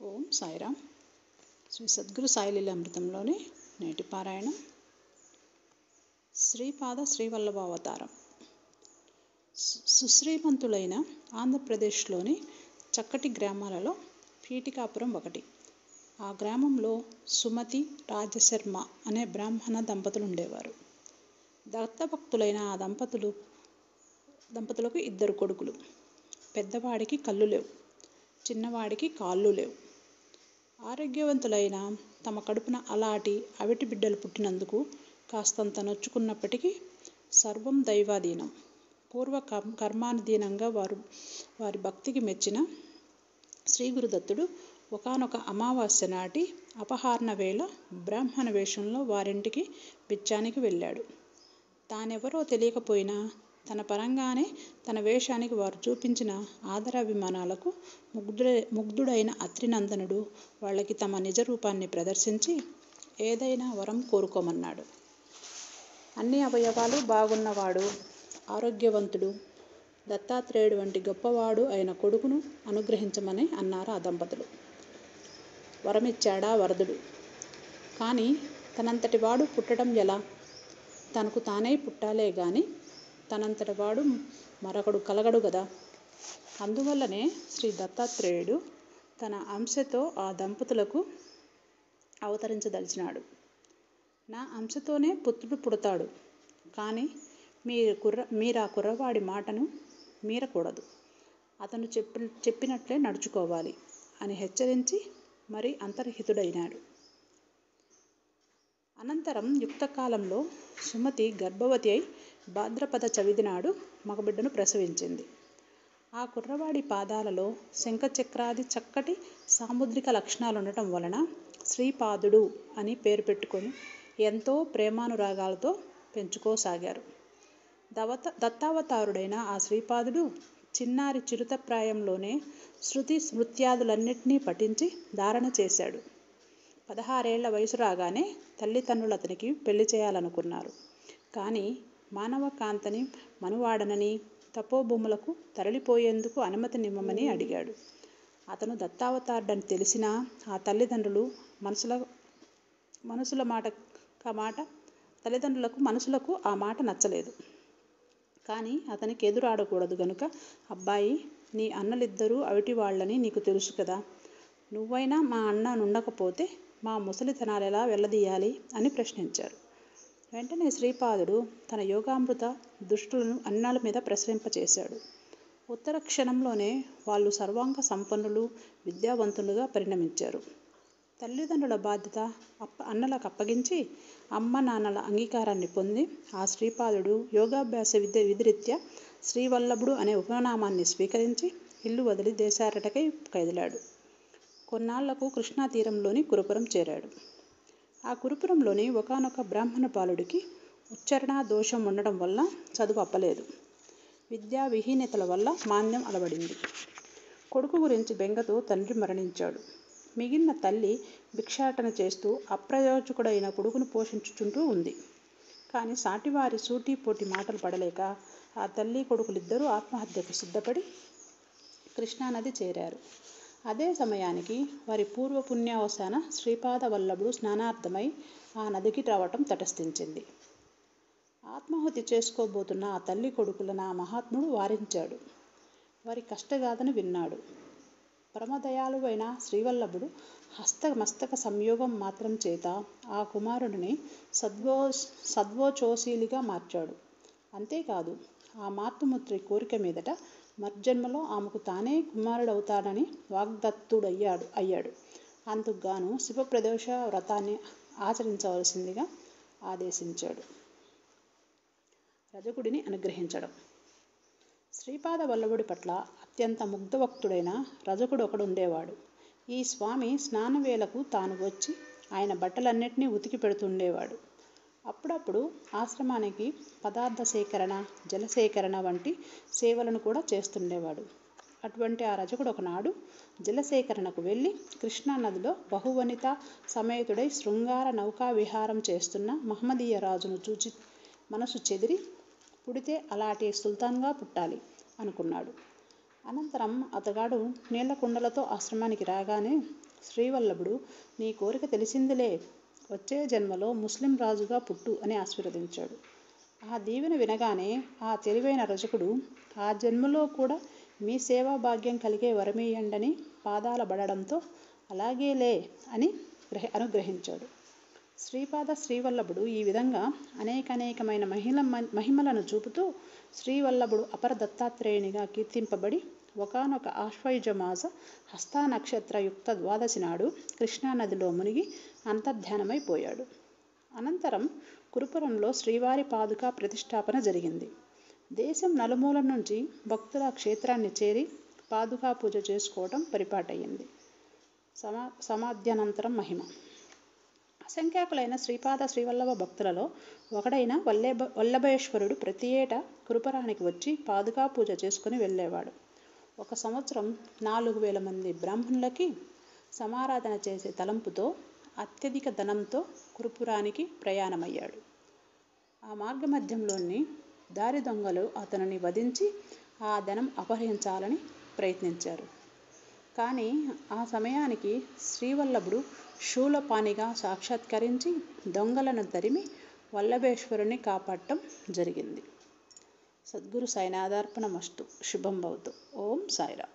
ఓం సాయిరామ్. శ్రీ సద్గురు సాయిలీలామృతంలోని నేటి పారాయణం శ్రీపాద శ్రీవల్లభావతారం. సుశ్రీమంతులైన ఆంధ్రప్రదేశ్లోని చక్కటి గ్రామాలలో పీఠికాపురం ఒకటి. ఆ గ్రామంలో సుమతి రాజశర్మ అనే బ్రాహ్మణ దంపతులు ఉండేవారు. దత్తభక్తులైన ఆ దంపతులకు 2 కొడుకులు. పెద్దవాడికి కళ్ళు లేవు, చిన్నవాడికి కాళ్ళు లేవు. ఆరోగ్యవంతులైన తమ కడుపున అలాంటి అవిటి బిడ్డలు పుట్టినందుకు కాస్తంత నొచ్చుకున్నప్పటికీ సర్వం దైవాధీనం. పూర్వ కర్మానుధీనంగా వారి భక్తికి మెచ్చిన శ్రీ గురుదత్తుడు ఒకానొక అమావాస్య నాటి అపహారణ వేళ బ్రాహ్మణ వేషంలో వారింటికి బిచ్చానికి వెళ్ళాడు. తానెవరో తెలియకపోయినా తన పరంగానే తన వేషానికి వారు చూపించిన ఆదరాభిమానాలకు ముగ్ధుడైన అత్రినందనుడు వాళ్ళకి తమ నిజ రూపాన్ని ప్రదర్శించి ఏదైనా వరం కోరుకోమన్నాడు. అన్ని అవయవాలు బాగున్నవాడు, ఆరోగ్యవంతుడు, దత్తాత్రేయుడు వంటి గొప్పవాడు అయిన కొడుకును అనుగ్రహించమని అన్నారు ఆ దంపతులు. వరమిచ్చాడా వరదుడు. కానీ తనంతటి వాడు పుట్టడం ఎలా? తనకు తానై పుట్టాలే గాని తనంతటి వాడు మరొకడు కలగడు గదా. అందువల్లనే శ్రీ దత్తాత్రేయుడు తన అంశతో ఆ దంపతులకు అవతరించదలిచినాడు. నా అంశతోనే పుత్రుడు పుడతాడు, కానీ మీరా కుర్రవాడి మాటను మీరకూడదు. అతను చెప్పినట్లే నడుచుకోవాలి అని హెచ్చరించి మరీ అంతర్హితుడైనాడు. అనంతరం యుక్తకాలంలో సుమతి గర్భవతి అయి భాద్రపద చవితి నాడు మగబిడ్డను ప్రసవించింది. ఆ కుర్రవాడి పాదాలలో శంఖచక్రాది చక్కటి సాముద్రిక లక్షణాలుండటం వలన శ్రీపాదుడు అని పేరు పెట్టుకొని ఎంతో ప్రేమానురాగాలతో పెంచుకోసాగారు. దత్తావతారుడైన ఆ శ్రీపాదుడు చిన్నారి చిరుతప్రాయంలోనే శృతి స్మృత్యాదులన్నిటినీ పఠించి ధారణ చేశాడు. 16 ఏళ్ల వయసు రాగానే తల్లిదండ్రులు అతనికి పెళ్లి చేయాలనుకున్నారు. కానీ మానవ కాంతని మనువాడనని తపోభూములకు తరలిపోయేందుకు అనుమతినిమ్మమని అడిగాడు. అతను దత్తావతారుడని తెలిసినా ఆ తల్లిదండ్రులు మనసులకు ఆ మాట నచ్చలేదు. కానీ అతనికి ఎదురాడకూడదు గనుక, అబ్బాయి, నీ అన్నలిద్దరూ అవిటివాళ్ళని నీకు తెలుసు కదా. నువ్వైనా మా అన్న నుండకపోతే మా ముసలితనాలెలా వెళ్లదీయాలి అని ప్రశ్నించారు. వెంటనే శ్రీపాదుడు తన యోగామృత దృష్టులను అన్నాల మీద ప్రసరింపచేశాడు. ఉత్తర క్షణంలోనే వాళ్ళు సర్వాంగ సంపన్నులు, విద్యావంతులుగా పరిణమించారు. తల్లిదండ్రుల బాధ్యత అన్నలకు అప్పగించి అమ్మ నాన్నల అంగీకారాన్ని పొంది ఆ శ్రీపాదుడు యోగాభ్యాస విధిరీత్యా శ్రీవల్లభుడు అనే ఉపనామాన్ని స్వీకరించి ఇల్లు వదిలి దేశాటనకై కదిలాడు. కొన్నాళ్లకు కృష్ణా తీరంలోని కురుపురం చేరాడు. ఆ కురుపురంలోని ఒకానొక బ్రాహ్మణ బాలుడికి ఉచ్చారణ దోషం ఉండడం వల్ల చదువు అప్పలేదు. విద్యా విహీనతల వల్ల మాంద్యం అలవడింది. కొడుకు గురించి బెంగతో తండ్రి మరణించాడు. మిగిలిన తల్లి భిక్షాటన చేస్తూ అప్రయోజకుడైన కొడుకును పోషించుచుంటూ ఉంది. కానీ సాటివారి సూటిపోటి మాటలు పడలేక ఆ తల్లి కొడుకులిద్దరూ ఆత్మహత్యకు సిద్ధపడి కృష్ణానది చేరారు. అదే సమయానికి వారి పూర్వపుణ్యావసాన శ్రీపాద వల్లభుడు స్నానార్థమై ఆ నదికి రావటం తటస్థించింది. ఆత్మాహుతి చేసుకోబోతున్న ఆ తల్లి కొడుకులను ఆ మహాత్ముడు వారించాడు. వారి కష్టగాథను విన్నాడు. పరమదయాళువైన శ్రీవల్లభుడు హస్తమస్తక సంయోగం మాత్రం చేత ఆ కుమారుడిని సద్వోచోశీలిగా మార్చాడు. అంతేకాదు, ఆ మాతృమూర్తి కోరిక మీదట మర్జన్మలో ఆమెకు తానే కుమారుడవుతాడని వాగ్దత్తుడయ్యాడు. అందుకుగాను శివప్రదోష వ్రతాన్ని ఆచరించవలసిందిగా ఆదేశించాడు. రజకుడిని అనుగ్రహించడం. శ్రీపాద వల్లభుడి పట్ల అత్యంత ముగ్ధభక్తుడైన రజకుడు ఒకడుండేవాడు. ఈ స్వామి స్నానవేళకు తాను వచ్చి ఆయన బట్టలన్నిటినీ ఉతికి పెడుతుండేవాడు. అప్పుడప్పుడు ఆశ్రమానికి పదార్థ సేకరణ, జలసేకరణ వంటి సేవలను కూడా చేస్తుండేవాడు. అటువంటి ఆ రజకుడు ఒకనాడు జలసేకరణకు వెళ్ళి కృష్ణానదిలో బహువనిత సమేతుడై శృంగార నౌకా విహారం చేస్తున్న మహమ్మదీయ రాజును చూచి మనసు చెదిరి, పుడితే అలాంటి సుల్తాన్గా పుట్టాలి అనుకున్నాడు. అనంతరం అతగాడు నీళ్ల కుండలతో ఆశ్రమానికి రాగానే శ్రీవల్లభుడు, నీ కోరిక తెలిసిందిలే, వచ్చే జన్మలో ముస్లిం రాజుగా పుట్టు అని ఆశీర్వదించాడు. ఆ దీవెన వినగానే ఆ తెలివైన రజకుడు, ఆ జన్మలో కూడా మీ సేవా భాగ్యం కలిగే వరమీయండని పాదాల పడడంతో అలాగేలే అని అనుగ్రహించాడు. శ్రీపాద శ్రీవల్లభుడు ఈ విధంగా అనేకమైన మహిమలను చూపుతూ శ్రీవల్లభుడు అపర దత్తాత్రేయునిగా కీర్తింపబడి ఒకానొక ఆశ్వయుజమాస హస్తా నక్షత్ర యుక్త ద్వాదశి నాడు కృష్ణానదిలో మునిగి అంతర్ధానమైపోయాడు. అనంతరం కురుపురంలో శ్రీవారి పాదుకా ప్రతిష్టాపన జరిగింది. దేశం నలుమూల నుంచి భక్తుల క్షేత్రాన్ని చేరి పాదుకా పూజ చేసుకోవటం పరిపాటయ్యింది. సమాధ్యానంతరం మహిమ. అసంఖ్యాకులైన శ్రీపాద శ్రీవల్లభ భక్తులలో ఒకడైన వల్లభేశ్వరుడు ప్రతి ఏటా కురుపురానికి వచ్చి పాదుకా పూజ చేసుకుని వెళ్ళేవాడు. ఒక సంవత్సరం 4000 మంది బ్రాహ్మణులకి సమారాధన చేసే తలంపుతో అత్యధిక ధనంతో కురుపురానికి ప్రయాణమయ్యాడు. ఆ మార్గమధ్యంలోని దారి దొంగలు అతనిని వధించి ఆ ధనం అపహరించాలని ప్రయత్నించారు. కానీ ఆ సమయానికి శ్రీవల్లభుడు శూలపాణిగా సాక్షాత్కరించి దొంగలను తరిమి వల్లభేశ్వరుని కాపాడటం జరిగింది. సద్గురు సాయినాథార్పణమస్తు. శుభం భవతు. ఓం సాయిరామ్.